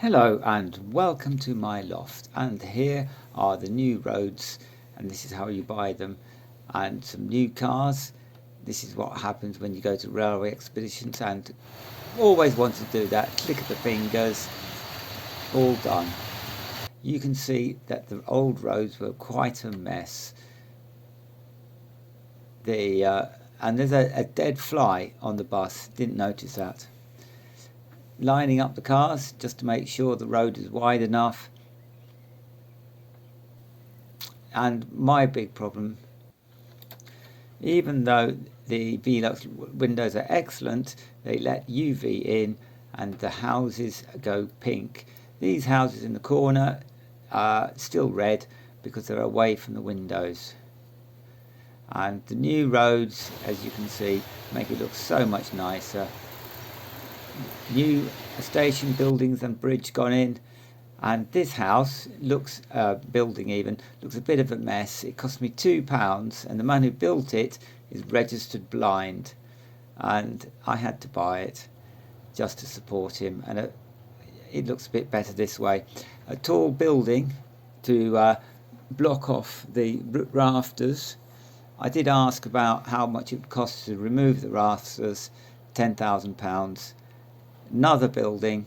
Hello and welcome to my loft, and here are the new roads, and this is how you buy them, and some new cars. This is what happens when you go to railway expeditions, and always want to do that. Click of the fingers, all done. You can see that the old roads were quite a mess. And there's a dead fly on the bus, didn't notice that. Lining up the cars just to make sure the road is wide enough. And my big problem, even though the Velux windows are excellent, they let UV in and the houses go pink. These houses in the corner are still red because they're away from the windows. And the new roads, as you can see, make it look so much nicer. New station buildings and bridge gone in, and this house looks building even looks a bit of a mess. It cost me £2, and the man who built it is registered blind, and I had to buy it just to support him. And it looks a bit better this way. A tall building to block off the rafters. I did ask about how much it would cost to remove the rafters. £10,000. Another building,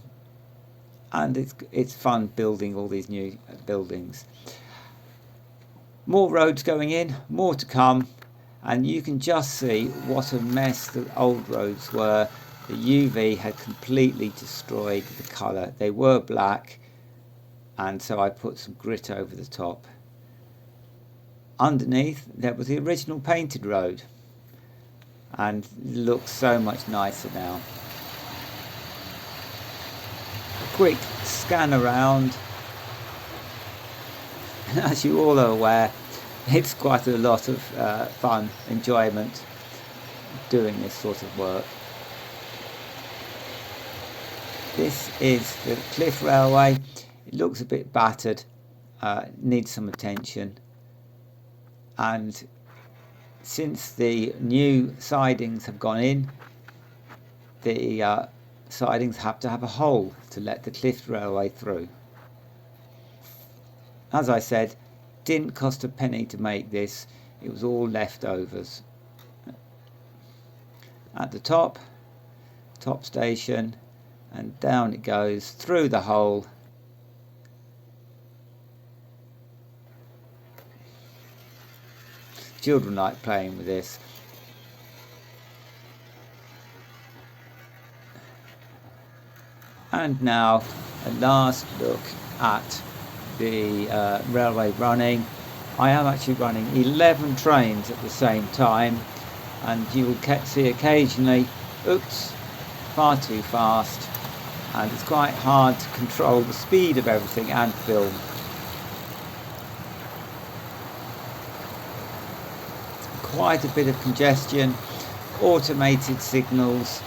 and it's fun building all these new buildings. More roads going in, more to come, and you can just see what a mess the old roads were. The UV had completely destroyed the colour. They were black, and so I put some grit over the top. Underneath there was the original painted road, and it looks so much nicer now. Quick scan around, and as you all are aware, it's quite a lot of fun, enjoyment doing this sort of work. This is the Cliff Railway. It looks a bit battered, needs some attention, and since the new sidings have gone in, the sidings have to have a hole to let the Cliff Railway through. As I said, didn't cost a penny to make this. It was all leftovers. At the top station, and down it goes through the hole. Children like playing with this. And now a last look at the railway running. I am actually running 11 trains at the same time, and you will see occasionally, oops, far too fast, and it's quite hard to control the speed of everything and film. Quite a bit of congestion, automated signals,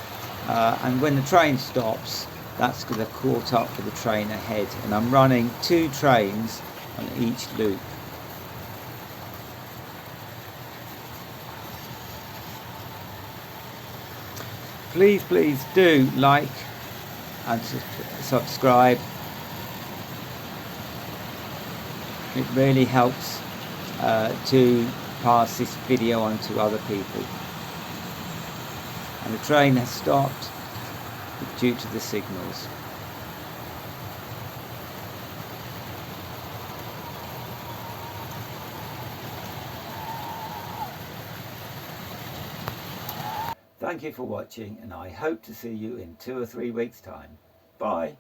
and when the train stops, that's because I've caught up with the train ahead, and I'm running 2 trains on each loop. Please do like and subscribe. It really helps to pass this video on to other people. And the train has stopped due to the signals. Thank you for watching, and I hope to see you in 2 or 3 weeks' time. Bye.